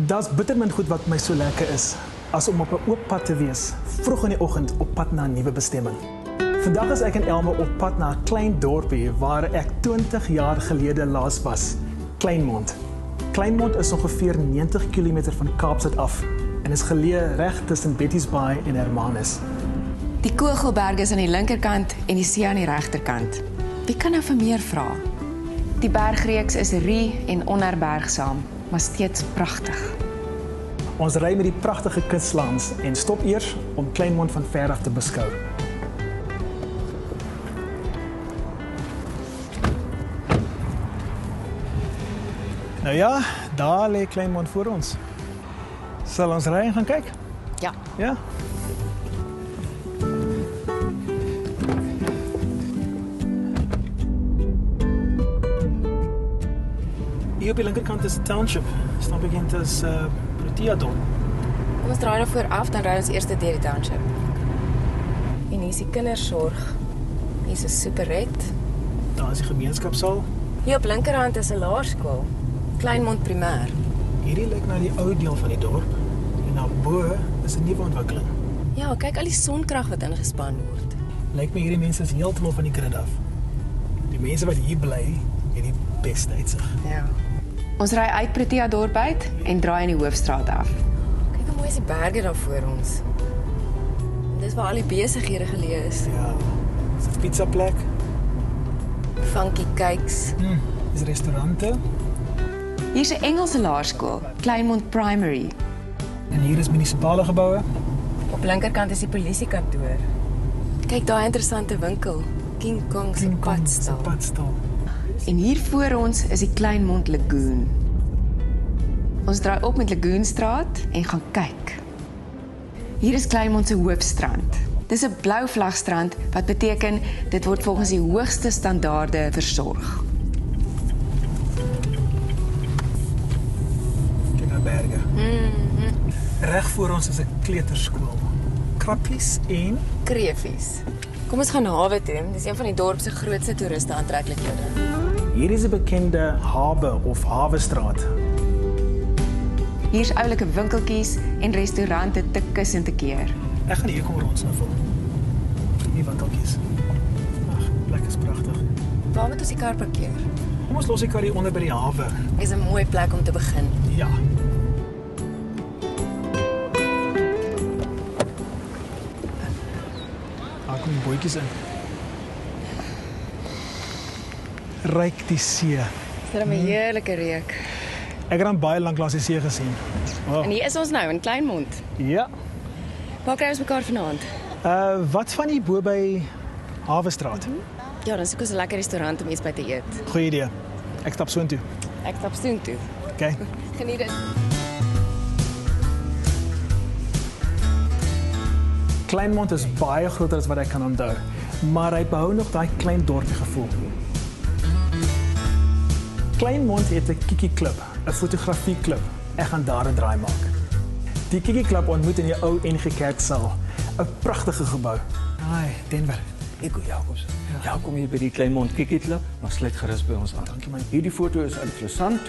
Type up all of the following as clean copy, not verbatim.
Daar's bitter min goed wat my so lekker is, as om op 'n oop pad te wees, vroeg in die oggend op pad na 'n nuwe bestemming. Vandag is ek en Elma op pad na 'n klein dorpie waar ek 20 jaar gelede laas was, Kleinmond. Kleinmond is ongeveer 90 km van Kaapstad af en is geleë reg tussen Betty's Bay en Hermanus. Die Kogelberg is aan die linkerkant en die see aan die regterkant. Wie kan nou vir meer vra? Die bergreeks is rie en onherbergsaam, maar steeds pragtig. Ons ry met die pragtige kus langs en stop eers om Kleinmond van ver af te beskou. Nou ja, daar lê Kleinmond voor ons. Sal ons ry en gaan kyk? Ja. Ja. Hier op die linkerkant is 'n township. Staan bekend as Protea dorp. Kom ons draai daar voor af, dan ry ons eers deur die township. En hier is die kindersorg. Hier is 'n superret. Daar is die gemeenskapsaal. Hier op linkerhand is 'n laerskool, Kleinmond Primêr. Hierdie lyk na die ou deel van die dorp. En daarbo is 'n nuwe ontwikkeling. Ja, kyk al die sonkrag wat ingespan word. Lyk my hierdie mense is heeltemal van die grid af. Die mense wat hier bly, het die beste uitsig. Ja. Ons ry uit Protea dorp uit en draai in die hoofstraat af. Kyk hoe mooi is die berge daar voor ons. Dis waar al die besighede geleë is. Ja. Is dit pizza plek? Funky cakes. Is restaurante? Hier's 'n Engelse laerskool, Kleinmond Primary. En hier is munisipale geboue. Op linkerkant is die polisiekantoor. Kyk daai interessante winkel, King Kong se padstal. Padstal. En hier voor ons is die Kleinmond Lagoon. Ons draai op met Lagoonstraat en gaan kyk. Hier is Kleinmond se hoofstrand. Dis 'n blou vlagstrand wat beteken dit word volgens die hoogste standaarde versorg. Kyk na berge. Reg voor ons is 'n kleuterskool. Krappies en Kreefies. Kom ons gaan hawe toe. Dis een van die dorp se grootste toeriste aantreklikhede. hier is 'n bekende hawe of hawestraat. Hier's oulike winkeltjies en restaurante te kus en te keer. Ek gaan hier kom rondsniffel. Die winkeltjies. Ag, die plek is pragtig. Waar moet ons die kar parkeer? Kom ons los die kar hier onder by die hawe. Dis 'n mooi plek om te begin. Ja. Daar kom die bootjies in. Ryk die see. Dis 'n heerlike reuk. Ek het dan baie lank langs die see gesien. Oh. En hier is ons nou in Kleinmond. Ja. Waar kry ons mekaar vanaand? Wat van die bo by Hawestraat? Ja, dan soek ons 'n lekker restaurant om iets by te eet. Goeie idee. Ek stap soontoe. Ek stap soontoe. Okay. Geniet dit. Kleinmond is baie groter as wat ek kan onthou, maar hy behou nog daai klein dorpie gevoel. Kleinmond het 'n Kiki Klub, 'n fotografieklub. Ek gaan daar 'n draai maak. Die Kiki Klub ontmoet in die ou NG Kerksaal, 'n pragtige gebou. Ai, Denver. Eko Jacobs. Ja, kom hier by die Kleinmond Kiki Klub, maar sluit gerus by ons aan. Dankie man. Hierdie foto is interessant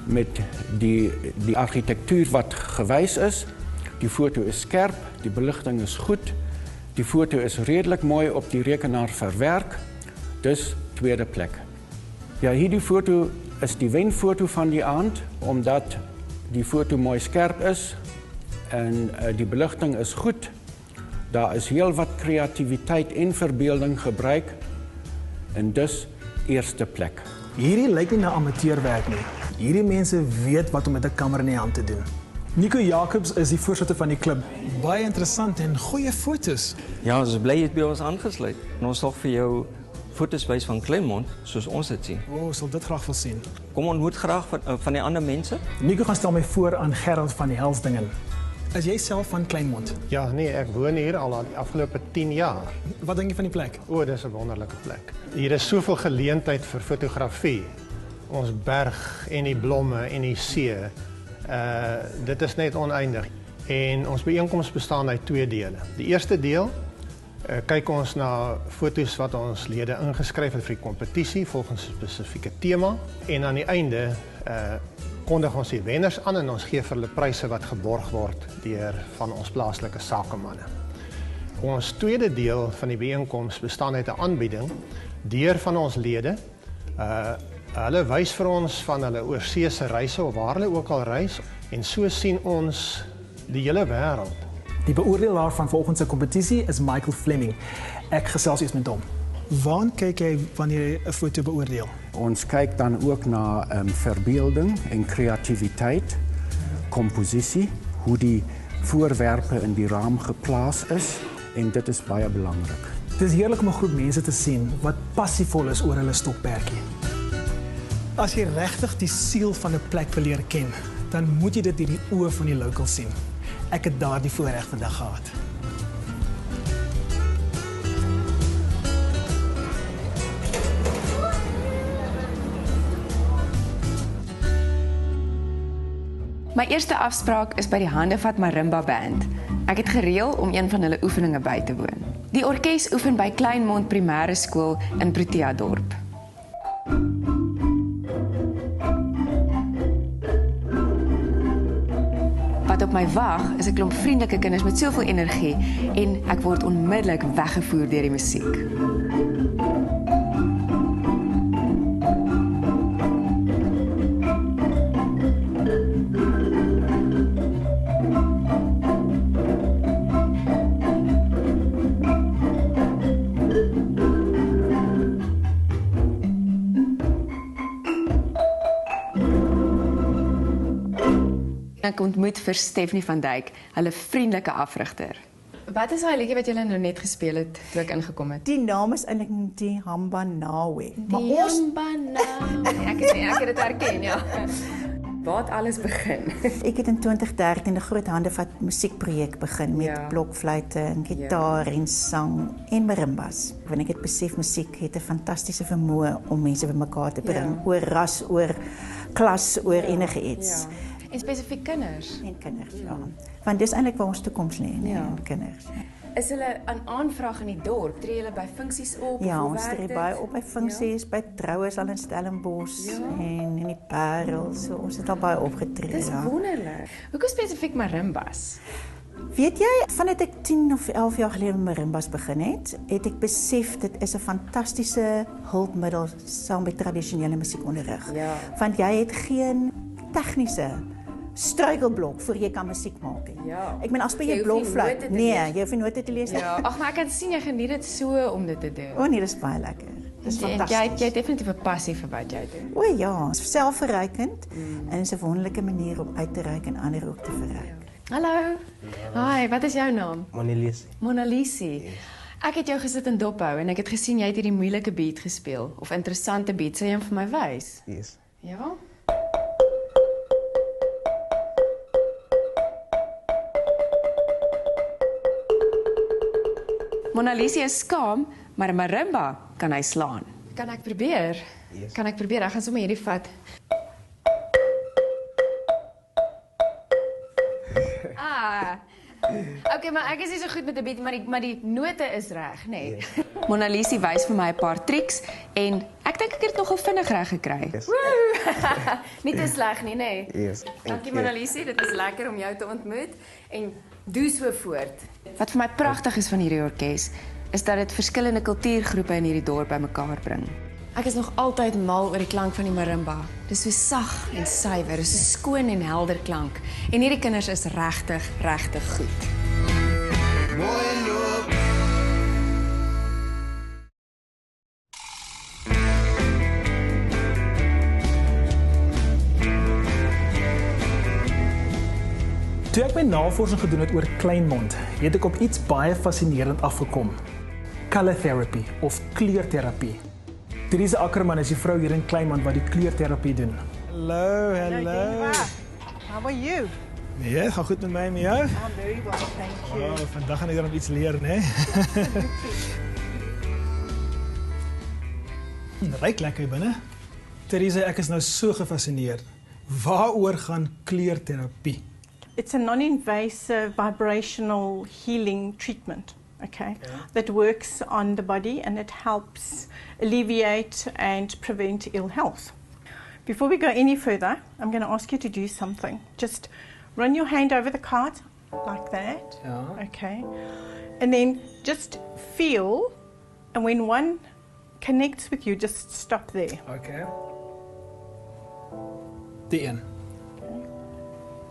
met die argitektuur wat gewys is. Die foto is skerp, die beligting is goed. Die foto is redelik mooi op die rekenaar verwerk. Dus tweede plek. Ja, hierdie foto is die wenfoto van die aand omdat die foto mooi skerp is en die beligting is goed. Daar is heel wat kreatiwiteit en verbeelding gebruik en dus eerste plek. Hierdie lyk nie na amateurwerk nie. Hierdie mense weet wat om met 'n kamera in die hand te doen. Nico Jacobs is die voorsitter van die klub. Baie interessant en goeie foto's. Ja, ons is bly jy het by ons aangesluit. En ons sal vir jou foto's wys van Kleinmond soos ons dit sien. Sal dit graag wil sien. Kom ontmoet graag van die ander mense. Nico gaan stel my voor aan Gerald van die Helsdingen. Is jy self van Kleinmond? Ja, nee, ek woon hier al die afgelope 10 jaar. Wat dink jy van die plek? Dis 'n wonderlike plek. Hier is soveel geleentheid vir fotografie. Ons berg en die blomme en die see. Dit is net oneindig. En ons byeenkoms bestaan uit 2 dele. Die eerste deel kyk ons na foto's wat ons lede ingeskryf het vir die kompetisie volgens 'n spesifieke tema en aan die einde kondig ons die wenners aan en ons gee vir hulle pryse wat geborg word deur van ons plaaslike sakemanne. Ons tweede deel van die byeenkoms bestaan uit 'n aanbieding deur van ons lede. Hulle wys vir ons van hulle oorseese reise of waar hulle ook al reis en so sien ons die hele wêreld. Die beoordelaar van volgende se kompetisie is Michael Fleming. Ek gesels eers met hom. Waar kyk jy wanneer jy 'n foto beoordeel? Ons kyk dan ook na verbeelding en kreatiwiteit, komposisie, hoe die voorwerpe in die raam geplaas is en dit is baie belangrik. Dit is heerlik om 'n groep mense te sien wat passievol is oor hulle stokperdjie. As jy regtig die siel van 'n plek wil leer ken, dan moet jy dit deur die oë van die locals sien. Ek het daardie voorreg vandag gehad. My eerste afspraak is by die Handevat Marimba Band. Ek het gereël om een van hulle oefeninge by te woon. Die orkes oefen by Kleinmond Primêre Skool in Protea Dorp. Wat op my wag is 'n klomp vriendelike kinders met soveel energie en ek word onmiddellik weggevoer deur die musiek. Ek ontmoet vir Stephanie van Dijk, hulle vriendelike afrigter. Wat is daai liedjie wat julle nou net gespeel het toe ek ingekom het? Die naam is eintlik die Hamba Nawe. Die Hamba Nawe. Ek het dit herken, ja. Waar het alles begin? Ek het in 2013 'n groot Handevat musiekprojek begin met blokfluite en gitaar en sang en marimbas. Want ek het besef musiek het 'n fantastiese vermoë om mense bymekaar te bring, oor ras, oor klas, oor enige iets. En spesifiek kinders. En kinders, ja. Want dis eintlik waar ons toekoms lê, kinders. Is hulle aan aanvraag in die dorp? Tree julle by funksies op? Ja, ons tree baie op by funksies, by troues al in Stellenbosch en in die Parel. So ons het al baie opgetree. Dis wonderlik. Hoekom spesifiek marimbas? Weet jy, vandat ek 10 of 11 jaar gelede met marimbas begin het ek besef dit is 'n fantastiese hulpmiddel saam met tradisionele musiekonderrig. Ja. Want jy het geen tegniese struikelblok voor jy kan musiek maak. Ja. Ek meen as by jou blokfluit. Nee, jy hoef nie note te lees nie. Ja, ag maar ek kan sien jy geniet dit so om dit te doen. O nee, dis baie lekker. Dis fantasties. Jy het definitief 'n passie vir wat jy doen. O ja, is selfverrykend en is 'n wonderlike manier om uit te reik en ander ook te verryk. Hallo. Hi, wat is jou naam? Monalisi. Monalisi. Ek het jou gesit in dophou en ek het gesien jy het hierdie moeilike beat gespeel of interessante beat. Sê jy hom vir my wys? Yes. Ja. Monalisi is skaam, maar 'n marimba kan hy slaan. Kan ek probeer? Yes. Kan ek probeer? Ek gaan sommer hierdie vat. Okay, maar ek is nie so goed met 'n beat, maar die note is reg, nê? Nee. Yes. Monalisi wys vir my 'n paar triks en ek dink ek het dit nogal vinnig reg gekry. Yes. Nie te sleg nie, nê? Nee. Yes. Dankie Monalisi, dit is lekker om jou te ontmoet en doe so voort. Wat vir my pragtig is van hierdie orkes, is dat dit verskillende kultuurgroepe in hierdie dorp bymekaar bring. Ek is nog altyd mal oor die klank van die marimba. Dis so sag en suiwer, dis so skoon en helder klank. En hierdie kinders is regtig goed. Mooi loop. Toe ek my navorsing gedoen het oor Kleinmond, het ek op iets baie fascinerend afgekom. Color therapy of kleurterapie. Theresa Ackerman is die vrou hier in Kleinmond wat die kleurterapie doen. Hallo. How are you? Nee, gaan goed met my en met jou? I'm very well, thank you. Oh, vandag gaan ek dan iets leer, né? Ryk lekker binne. Theresa, ek is nou so gefassineerd. Waaroor gaan kleurterapie? It's a non-invasive vibrational healing treatment, okay, that works on the body and it helps alleviate and prevent ill health. Before we go any further, I'm going to ask you to do something. Just run your hand over the card like that. Ja. Okay. And then just feel, and when one connects with you, just stop there. Okay. Die een.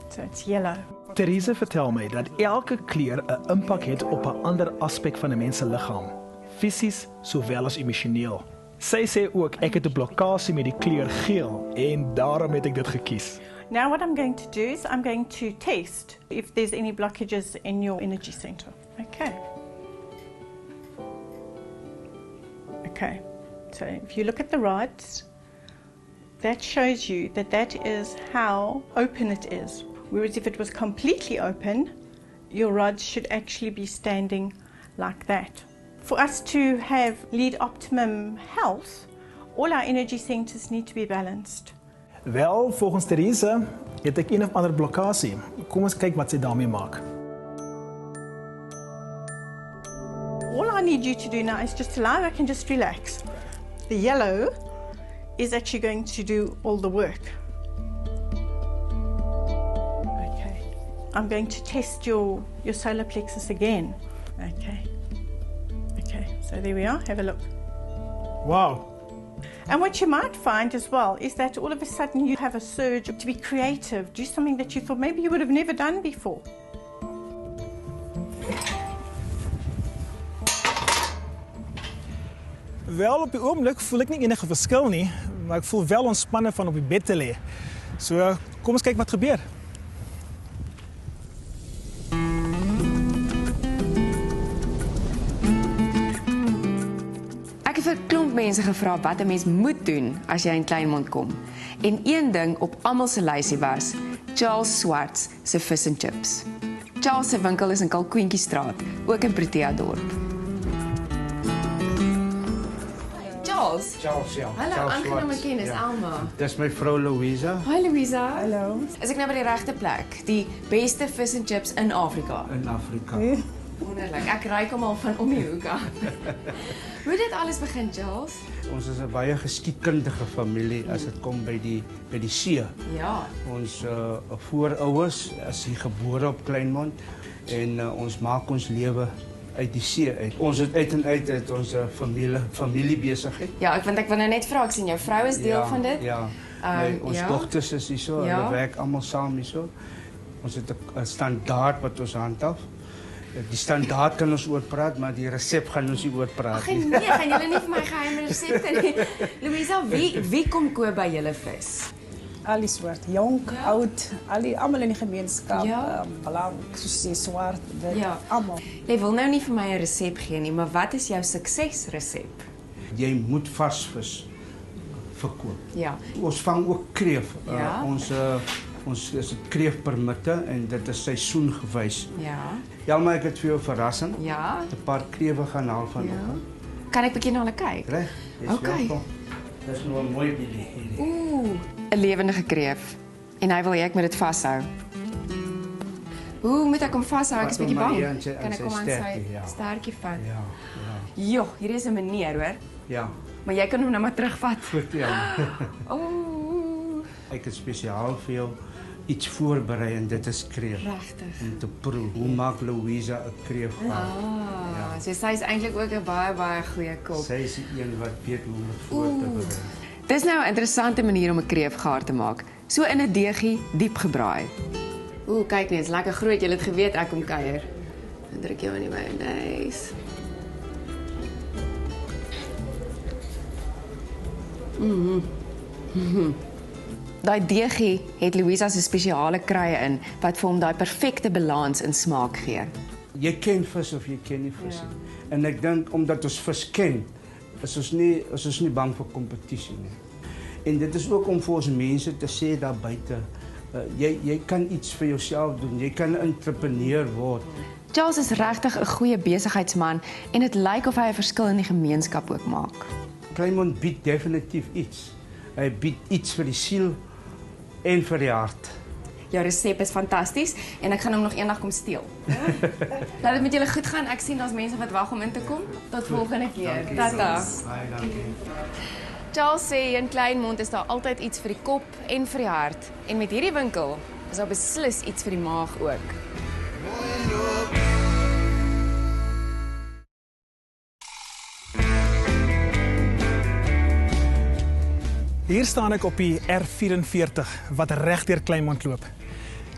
So it's yellow. Therese vertel my dat elke kleur 'n impak het op 'n ander aspek van 'n mens se liggaam, fisies sowel as emosioneel. Sy sê ook ek het 'n blokkade met die kleur geel en daarom het ek dit gekies. Now what I'm going to do is I'm going to test if there's any blockages in your energy center. Okay. Okay. So if you look at the rods, that shows you that that is how open it is. Whereas if it was completely open, your rods should actually be standing like that. For us to have lead optimum health, all our energy centers need to be balanced. Wel, volgens Therese het ek een of ander blokkade. Kom ons kyk wat sy daarmee maak. All I need you to do now is just allow I can just relax. The yellow is actually going to do all the work. Okay. I'm going to test your solar plexus again. Okay. Okay, so there we are. Have a look. Wow. And what you might find as well is that all of a sudden you have a surge to be creative, do something that you thought maybe you would have never done before. Wel, op die oomblik voel ek nie enige verskil nie, maar ek voel wel ontspanne van op die bed te lê. So, kom ons kyk wat gebeur. Ek het vir 'n klomp mense gevra wat 'n mens moet doen as jy in Kleinmond kom. En een ding op almal se lysie was Charles Swarts se Fish and Chips. Charles se winkel is in Kalkoentjiestraat, ook in Protea dorp. Charles, ja. Hallo, aangename kennis, Alma. Dis my vrou Louisa. Hi Louisa. Hallo. Is ek nou by die regte plek? Die beste Fish and Chips in Afrika. In Afrika. Wonderlik. Ek ruik hom al van om die hoek af. Hoe het dit alles begin, Charles? Ons is 'n baie geskiedkundige familie as dit kom by die see. Ja. Ons voorouers is hier gebore op Kleinmond en ons maak ons lewe uit die see uit. Ons het uit ons familiebesigheid. Ja, ek wil nou net vra, ek sien jou vrou is deel van dit. Ja. Ons dogters is hier so, hulle werk almal saam hier so. Ons het 'n standaard wat ons handhaaf. Die standaard kan ons oor praat, maar die resep gaan ons nie oor praat nie. Nee, gaan julle nie vir my geheime resepte nie. Louisa, wie kom koop by julle vis? Al die soort, jonk, oud, almal in die gemeenskap, blank, soos jy swart, wit, almal. Jy wil nou nie vir my 'n resep gee nie, maar wat is jou suksesresep? Jy moet vars vis verkoop. Ja. Ons vang ook kreef. Ons is kreefpermitte en dit is seisoengewys. Ja. Ja, maar ek het vir jou 'n verrassing. Ja. 'n Paar krewe gaan haal vanoggend. Kan ek bietjie na hulle kyk? Reg. Okay. Dis nou 'n mooi bietjie hierdie. 'n lewendige kreef. En hy wil hê ek moet dit vashou. Hoe moet ek hom vashou? Ek is bietjie bang. Kan ek hom aan sy stertjie vat? Ja. Jo, hier is 'n meneer, hoor. Ja. Maar jy kan hom nou maar terugvat. Goed, ja. Oh. Ek het spesiaal vir jou iets voorberei en dit is kreef. Regtig. Om te proe. Hoe maak Louisa 'n kreef? So sy is eintlik ook 'n baie goeie kok. Sy is die een wat weet hoe om dit voor te berei. Dis nou 'n interessante manier om 'n kreef gaar te maak. So in 'n deegie, diep gebraai. Kyk net, is lekker groot. Jy het geweet ek kom kuier. Dan druk jou in die mayonnaise. Daai deegie het Louisa se spesiale kruie in wat vir hom daai perfekte balans in smaak gee. Jy ken vis of jy ken nie vis nie. En ek dink omdat ons vis ken, is ons nie bang vir kompetisie nie. En dit is ook om vir ons mense te sê daar buite, jy kan iets vir jouself doen. Jy kan 'n entrepreneur word. Charles is regtig 'n goeie besigheidsman en dit lyk of hy 'n verskil in die gemeenskap ook maak. Kleinmond bied definitief iets. Hy bied iets vir die siel en vir die hart. Jou resep is fantasties en ek gaan hom nog eendag kom steel. Laat dit met julle goed gaan. Ek sien daar's mense wat wag om in te kom. Tot volgende keer. Tata. Baie dankie. Charles sê in Kleinmond is daar altyd iets vir die kop en vir die hart. En met hierdie winkel is daar beslis iets vir die maag ook. Hier staan ek op die R44 wat reg deur Kleinmond loop.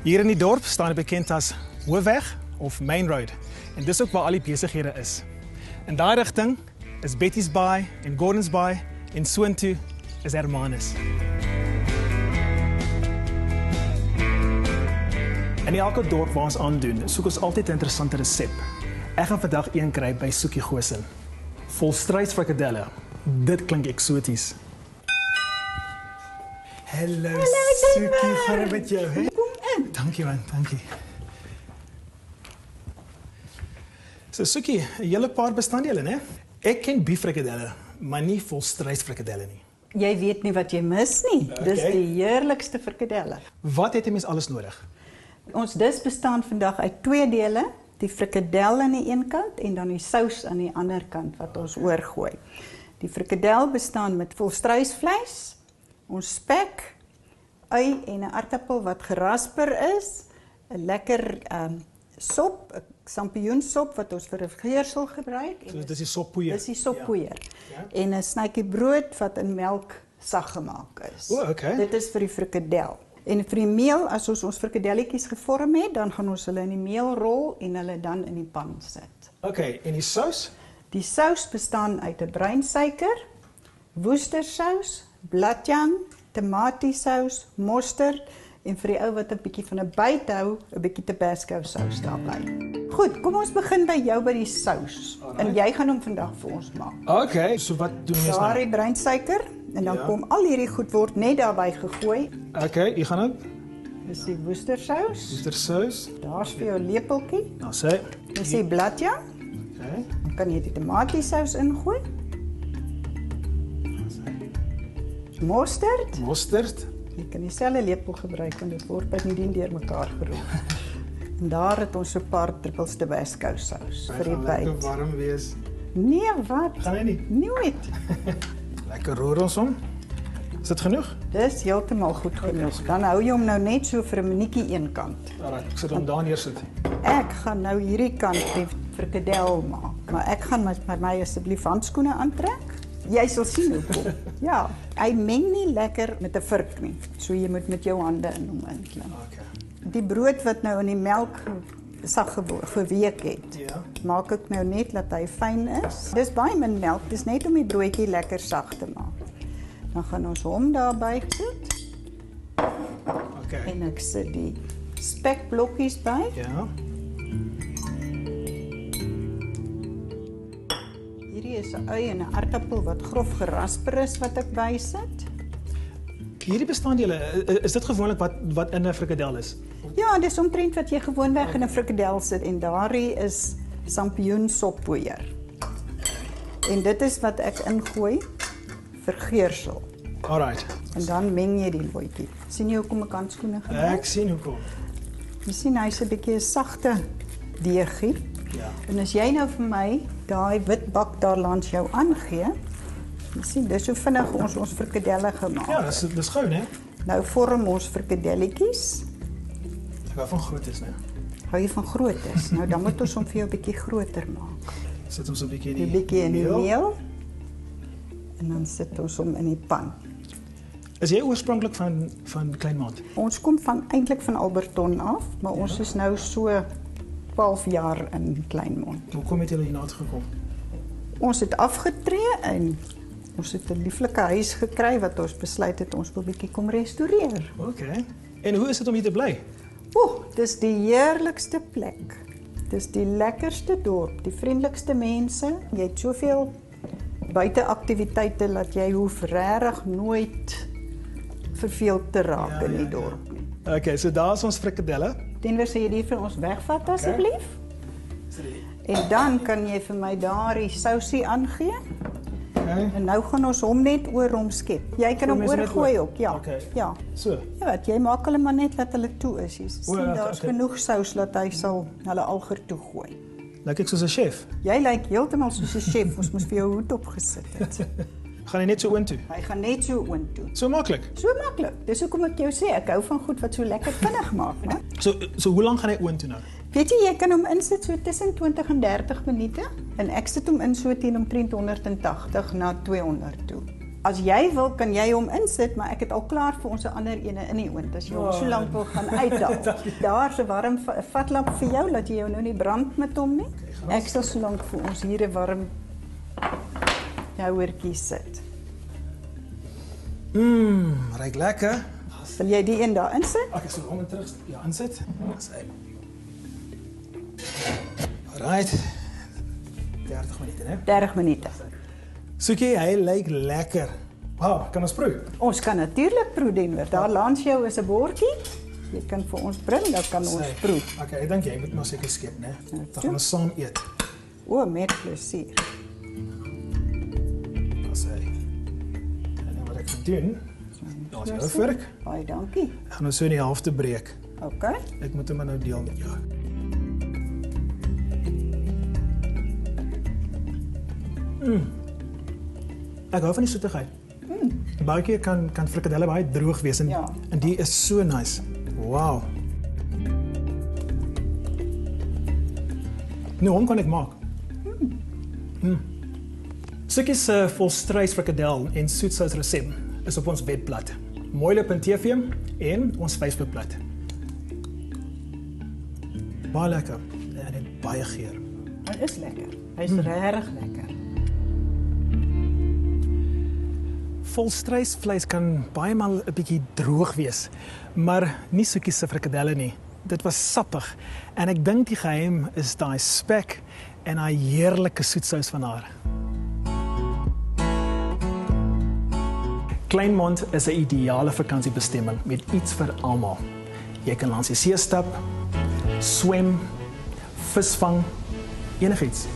Hier in die dorp staan dit bekend as Hoofweg of Main Road en dis ook waar al die besighede is. In daai rigting is Betty's Bay en Gordon's Bay en soontoe is Hermanus. In elke dorp waar ons aandoen, soek ons altyd 'n interessante resep. Ek gaan vandag een kry by Soekie Goosen. Volstruisfrikadelle. Dit klink eksoties. Hallo Soekie, gaan dit met jou? He? Kom in. Dankie man, dankie. So Soekie, 'n hele paar bestanddele, né? Ek ken beeffrikadelle, maar nie volstruisfrikadelle nie. Jy weet nie wat jy mis nie. Dis die heerlikste frikadelle. Wat het 'n mens alles nodig? Ons dis bestaan vandag uit 2 dele, die frikadel aan die een kant en dan die sous aan die ander kant wat ons oorgooi. Die frikadel bestaan met volstruisvleis, ons spek, ui en 'n aartappel wat gerasper is, 'n lekker sop, 'n sampioensop wat ons vir 'n geursel gebruik. So dis die soppoeier. Dis die soppoeier. Ja. En 'n snytjie brood wat in melk sag gemaak is. O, okay. Dit is vir die frikadel. En vir die meel, as ons frikadelletjies gevorm het, dan gaan ons hulle in die meel rol en hulle dan in die pan sit. Okay, en die sous? Die sous bestaan uit 'n breinsuiker, woestersous, bladjang, tomatiesous, mosterd en vir die ou wat 'n bietjie van 'n byt hou, 'n bietjie tabasco sous daarbey. Goed, kom ons begin by jou by die sous. En jy gaan hom vandag vir ons maak. Okay, so wat doen jy nou? Daardie breinsuiker en dan kom al hierdie goed word net daarbey gegooi. Okay, hier gaan dit. Dis die woestersous. Woestersous. Daar's vir jou lepeltjie. Nou sê. Dis die bladjang. Okay. Dan kan jy die tomatiesous ingooi. Mosterd. Mosterd. Jy kan dieselfde lepel gebruik en dit word by nie deurmekaar geroer. En daar het ons so 'n paar druppels tabasco sous vir die byt. Lekker warm wees. Nee, wat? Gaan hy nie? Nooit. Lekker roer ons hom. Is dit genoeg? Dis heeltemal goed genoeg. Dan hou jy hom nou net so vir 'n minuutjie een kant. Alraai, ek sit hom daar neer sit. Ek gaan nou hierdie kant die frikadel maak, maar ek gaan met my asseblief handskoene aantrek. Jy sal sien hoekom. Ja, hy meng nie lekker met 'n vurk nie. So jy moet met jou hande in hom inklim. Okay. Die brood wat nou in die melk sag geweek het, Ja. maak ek nou net dat hy fyn is. Dis baie min melk, dis net om die broodjie lekker sag te maak. Dan gaan ons hom daarby sit. Okay. En ek sit die spekblokkies by. Ja. Hierdie is 'n ui en 'n aartappel wat grof gerasper is wat ek bysit. Hierdie bestanddele, is dit gewoonlik wat in 'n frikadel is? Ja, dis omtrent wat jy gewoonweg in 'n frikadel sit en daardie is sampioensoppoeier. En dit is wat ek ingooi vir geursel. Alright. En dan meng jy die loetjie. sien jy hoekom ek handskoene gebruik? Ek sien hoekom. Jy sien hy's 'n bietjie 'n sagte deegie. Ja. En as jy nou vir my daai wit bak daar langs jou aangee, jy sien dis hoe vinnig ons frikadelle gemaak Ja, het. dis gou, né? Nou vorm ons frikadelletjies. Ek hou van groot is, né? Hou jy van groot is? Nou dan moet ons hom vir jou 'n bietjie groter maak. Sit hom so 'n bietjie 'n bietjie in die meel. En dan sit ons hom in die pan. Is jy oorspronklik van Kleinmond? Ons kom eintlik van Alberton af, maar ons is nou so 12 jaar in Kleinmond. Hoe kom het julle hierna toe gekom? Ons het afgetree en ons het 'n lieflike huis gekry wat ons besluit het ons wil bietjie kom restoreer. Okay. En hoe is dit om hier te bly? Dis die heerlikste plek. Dis die lekkerste dorp, die vriendelikste mense. Jy het soveel buiteaktiwiteite dat jy hoef regtig nooit verveeld te raak in die dorp nie. Okay, so daar is ons frikadelle. Teenoor sê jy die vir ons wegvat asseblief. En dan kan jy vir my daardie sousie aangee. Okay. En nou gaan ons hom net oor hom skep. Jy kan hom oorgooi ook, ja. Okay. Ja. So. Ja, wat jy maak hulle maar net dat hulle toe is. Jy sien ja, daar's genoeg sous dat hy sal hulle alger toe gooi. Lyk ek soos 'n chef? Jy lyk heeltemal soos 'n chef. Ons moes vir jou hoed opgesit het. Gaan hy net so oontoe? Hy gaan net so oontoe. So maklik. So maklik. Dis hoekom ek jou sê, ek hou van goed wat so lekker vinnig maak, né? So hoe lank gaan hy oontoe nou? Weet jy, jy kan hom insit so tussen 20 en 30 minute en ek sit hom in so teen omtrent 180 na 200 toe. As jy wil, kan jy hom insit, maar ek het al klaar vir ons 'n ander ene in die oond, as jy hom so lank wil gaan uithaal. Daar's 'n warm vatlamp vir jou, laat jy jou nou nie brand met hom nie. Ek sal so lank vir ons hier 'n warm jouwertjie sit. Ryk lekker. Wil jy die een daar insit? Ek sal hom terug insit. Alright. 30 minute, né? 30 minute. Soekie, hy lyk lekker. Wow, kan ons proe? Ons kan natuurlik proe, Denver. Daar langs jou is 'n bordjie. Jy kan vir ons bring, dan kan ons proe. Okay, ek dink jy moet maar seker skep, né? Dan gaan ons saam eet. O, met plesier. En wat ek gaan doen, daar's jou vork. Baie dankie. Ek gaan nou so in die helfte breek. Okay. Ek moet hom nou deel met jou. Ek hou van die soetigheid. Baie keer kan frikadelle baie droog wees en die is so nice. Wow. Nou, hom kan ek maak. Stukkies volstruis frikadel en soetsous resep is op ons webblad. Mooiloop.tv en ons Facebookblad. Baie lekker en het baie geur. Hy is lekker. Hy is regtig lekker. Volstruisvleis kan baie maal 'n bietjie droog wees, maar nie soetjies se frikadelle nie. Dit was sappig en ek dink die geheim is daai spek en daai heerlike soetsous van haar. Kleinmond is 'n ideale vakansiebestemming met iets vir almal. Jy kan langs die see stap, swem, visvang, enigiets.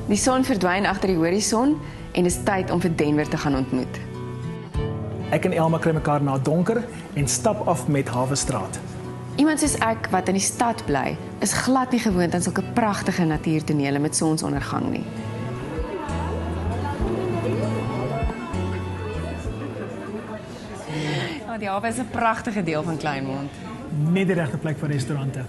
Die son verdwyn agter die horison en dis tyd om vir Denver te gaan ontmoet. Ek en Elma kry mekaar na donker en stap af met Hawestraat. Iemand soos ek wat in die stad bly, is glad nie gewoond aan sulke pragtige natuurtonele met sonsondergang nie. Ja, die hawe is 'n pragtige deel van Kleinmond. Net die regte plek vir restaurante.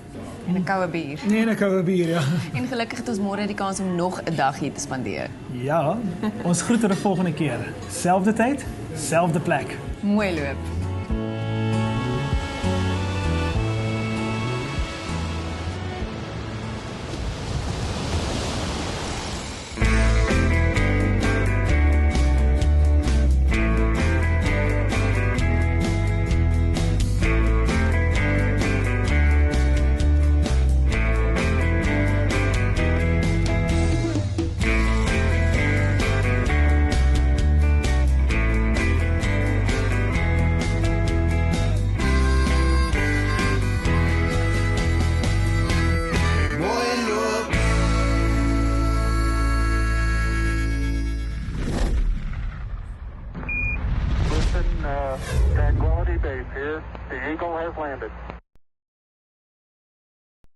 En 'n koue bier. Nee, 'n koue bier, ja. En gelukkig het ons môre die kans om nog 'n dag hier te spandeer. Ja, ons groet tot die volgende keer. Selfde tyd, selfde plek. Mooi loop.